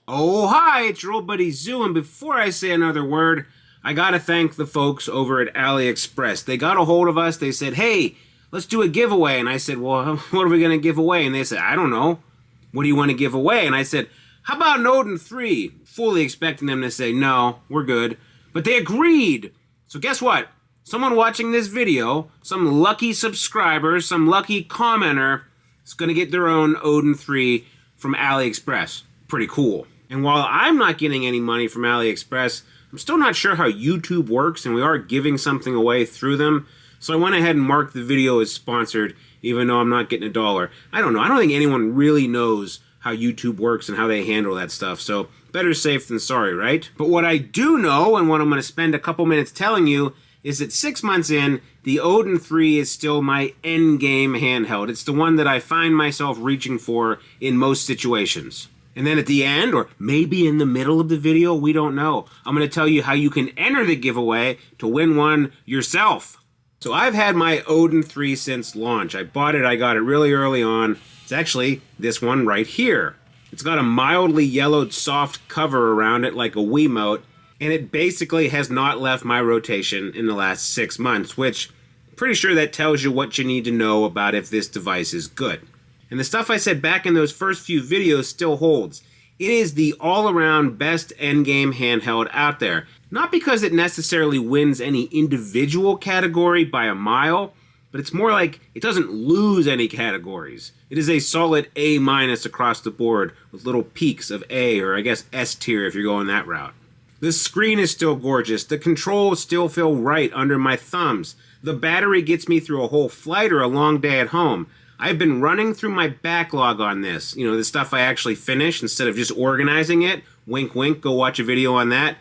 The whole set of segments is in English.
Oh, hi, it's your old buddy Zoo, and before I say another word, I gotta thank the folks over at AliExpress. They got a hold of us, they said, hey, let's do a giveaway, and I said, well, what are we gonna give away? And they said, I don't know, what do you want to give away? And I said, how about an Odin 3? Fully expecting them to say, no, we're good. But they agreed. So guess what? Someone watching this video, some lucky subscriber, some lucky commenter, is gonna get their own Odin 3 from AliExpress. Pretty cool. And while I'm not getting any money from AliExpress, I'm still not sure how YouTube works, and we are giving something away through them. So I went ahead and marked the video as sponsored, even though I'm not getting $1. I don't know. I don't think anyone really knows how YouTube works and how they handle that stuff. So better safe than sorry, right? But what I do know, and what I'm going to spend a couple minutes telling you, is that 6 months in, the Odin 3 is still my endgame handheld. It's the one that I find myself reaching for in most situations. And then at the end, or maybe in the middle of the video, we don't know, I'm going to tell you how you can enter the giveaway to win one yourself. So I've had my Odin 3 since launch. I got it really early on. It's actually this one right here. It's got a mildly yellowed soft cover around it like a Wiimote, and it basically has not left my rotation in the last 6 months, which I'm pretty sure that tells you what you need to know about if this device is good. And the stuff I said back in those first few videos still holds. It is the all-around best endgame handheld out there. Not because it necessarily wins any individual category by a mile, but it's more like it doesn't lose any categories. It is a solid A- across the board with little peaks of A, or I guess S tier if you're going that route. The screen is still gorgeous. The controls still feel right under my thumbs. The battery gets me through a whole flight or a long day at home. I've been running through my backlog on this. You know, the stuff I actually finish instead of just organizing it. Wink, wink, go watch a video on that.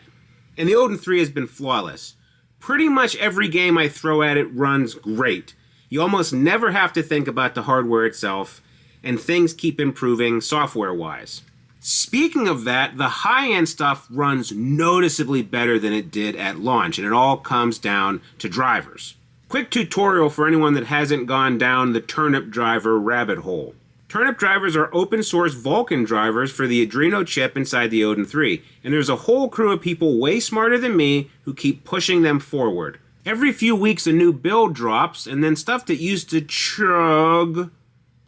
And the Odin 3 has been flawless. Pretty much every game I throw at it runs great. You almost never have to think about the hardware itself, and things keep improving software-wise. Speaking of that, the high-end stuff runs noticeably better than it did at launch, and it all comes down to drivers. Quick tutorial for anyone that hasn't gone down the turnip driver rabbit hole. Turnip drivers are open source Vulkan drivers for the Adreno chip inside the Odin 3, and there's a whole crew of people way smarter than me who keep pushing them forward. Every few weeks a new build drops, and then stuff that used to chug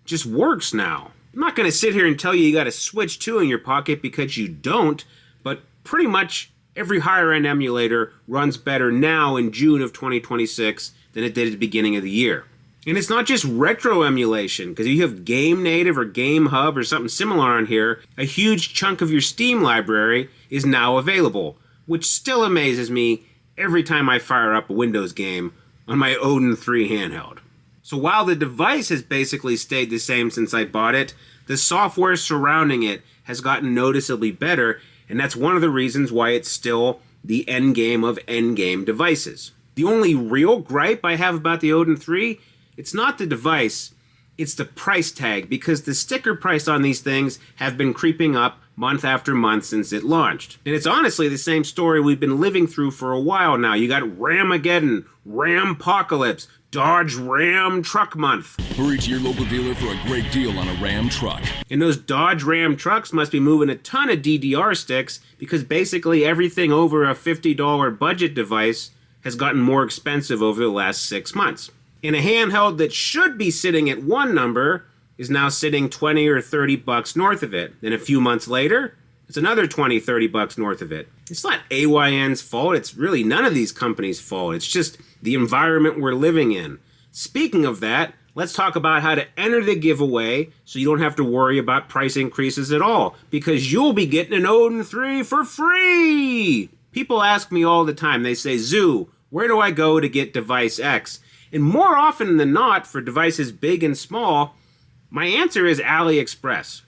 just works now. I'm not going to sit here and tell you got a Switch 2 in your pocket because you don't, but pretty much every higher-end emulator runs better now in June of 2026 than it did at the beginning of the year. And it's not just retro emulation, because if you have Game Native or Game Hub or something similar on here, a huge chunk of your Steam library is now available, which still amazes me every time I fire up a Windows game on my Odin 3 handheld. So while the device has basically stayed the same since I bought it, the software surrounding it has gotten noticeably better, and that's one of the reasons why it's still the endgame of endgame devices. The only real gripe I have about the Odin 3, it's not the device, it's the price tag, because the sticker price on these things have been creeping up month after month since it launched. And it's honestly the same story we've been living through for a while now. You got Ramageddon, Rampocalypse, Dodge Ram Truck Month. Hurry to your local dealer for a great deal on a Ram truck. And those Dodge Ram trucks must be moving a ton of DDR sticks, because basically everything over a $50 budget device has gotten more expensive over the last 6 months. And a handheld that should be sitting at one number is now sitting 20 or 30 bucks north of it. Then a few months later, it's another 20, 30 bucks north of it. It's not AYN's fault. It's really none of these companies' fault. It's just the environment we're living in. Speaking of that, let's talk about how to enter the giveaway so you don't have to worry about price increases at all, because you'll be getting an Odin 3 for free! People ask me all the time, they say, Zoo, where do I go to get device X? And more often than not, for devices big and small, my answer is AliExpress.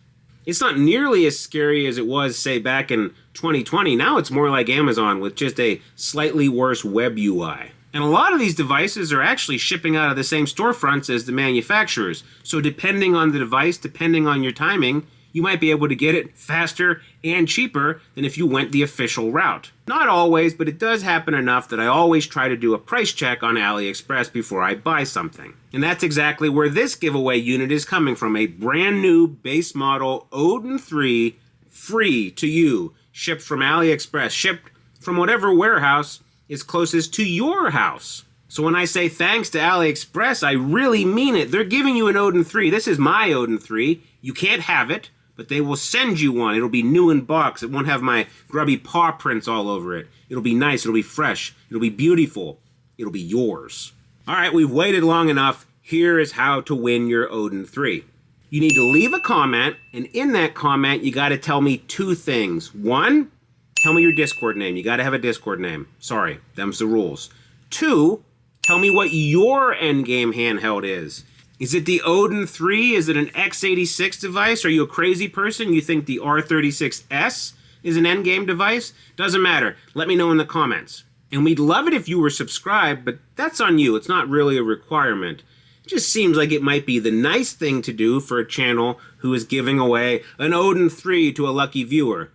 It's not nearly as scary as it was, say, back in 2020. Now it's more like Amazon with just a slightly worse web UI. And a lot of these devices are actually shipping out of the same storefronts as the manufacturers. So depending on the device, depending on your timing, you might be able to get it faster and cheaper than if you went the official route. Not always, but it does happen enough that I always try to do a price check on AliExpress before I buy something. And that's exactly where this giveaway unit is coming from, a brand new base model Odin 3 free to you, shipped from AliExpress, shipped from whatever warehouse is closest to your house. So when I say thanks to AliExpress, I really mean it. They're giving you an Odin 3. This is my Odin 3. You can't have it, but they will send you one. It'll be new in box. It won't have my grubby paw prints all over it. It'll be nice. It'll be fresh. It'll be beautiful. It'll be yours. All right, we've waited long enough. Here is how to win your Odin 3. You need to leave a comment, and in that comment, you got to tell me two things. One, tell me your Discord name. You got to have a Discord name. Sorry, them's the rules. Two, tell me what your endgame handheld is. Is it the Odin 3? Is it an x86 device? Are you a crazy person? You think the R36S is an endgame device? Doesn't matter. Let me know in the comments. And we'd love it if you were subscribed, but that's on you. It's not really a requirement. It just seems like it might be the nice thing to do for a channel who is giving away an Odin 3 to a lucky viewer.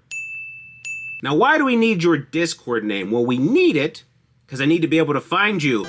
Now, why do we need your Discord name? Well, we need it because I need to be able to find you.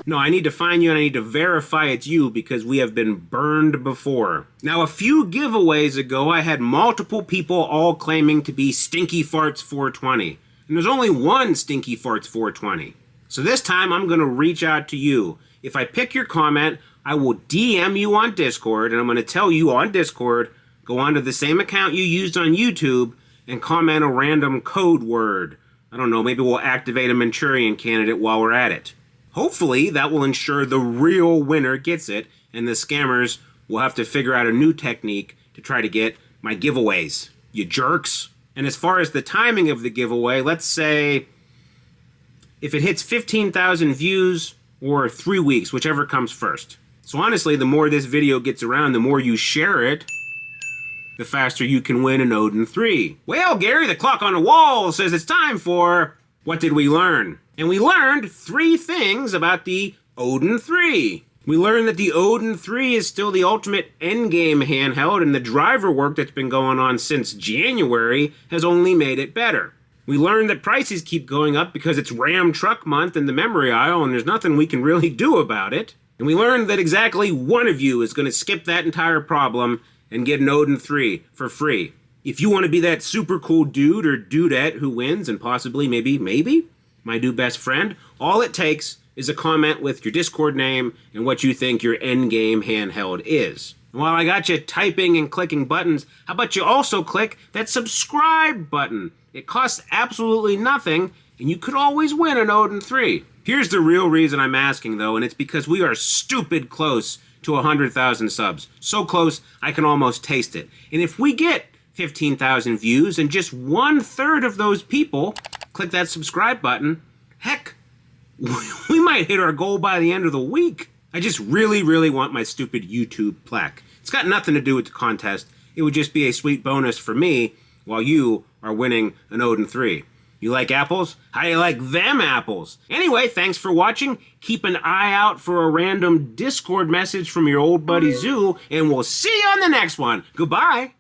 No, I need to find you and I need to verify it's you because we have been burned before. Now, a few giveaways ago, I had multiple people all claiming to be Stinky Farts 420. And there's only one Stinky Farts 420. So this time, I'm going to reach out to you. If I pick your comment, I will DM you on Discord, and I'm going to tell you on Discord, go onto the same account you used on YouTube, and comment a random code word. I don't know, maybe we'll activate a Manchurian candidate while we're at it. Hopefully, that will ensure the real winner gets it, and the scammers will have to figure out a new technique to try to get my giveaways. You jerks. And as far as the timing of the giveaway, let's say if it hits 15,000 views or 3 weeks, whichever comes first. So honestly, the more this video gets around, the more you share it, the faster you can win an Odin 3. Well, Gary, the clock on the wall says it's time for What Did We Learn? And we learned 3 things about the Odin 3. We learned that the Odin 3 is still the ultimate endgame handheld, and the driver work that's been going on since January has only made it better. We learned that prices keep going up because it's Ram Truck Month in the memory aisle, and there's nothing we can really do about it. And we learned that exactly one of you is going to skip that entire problem and get an Odin 3 for free. If you want to be that super cool dude or dudette who wins, and possibly, maybe, my new best friend, all it takes is a comment with your Discord name and what you think your endgame handheld is. And while I got you typing and clicking buttons, how about you also click that subscribe button? It costs absolutely nothing, and you could always win an Odin 3. Here's the real reason I'm asking, though, and it's because we are stupid close to 100,000 subs. So close, I can almost taste it. And if we get 15,000 views and just 1/3 of those people click that subscribe button, heck, we might hit our goal by the end of the week. I just really want my stupid YouTube plaque. It's got nothing to do with the contest. It would just be a sweet bonus for me while you are winning an Odin 3. You like apples? How do you like them apples? Anyway, thanks for watching. Keep an eye out for a random Discord message from your old buddy Zoo, and we'll see you on the next one. Goodbye.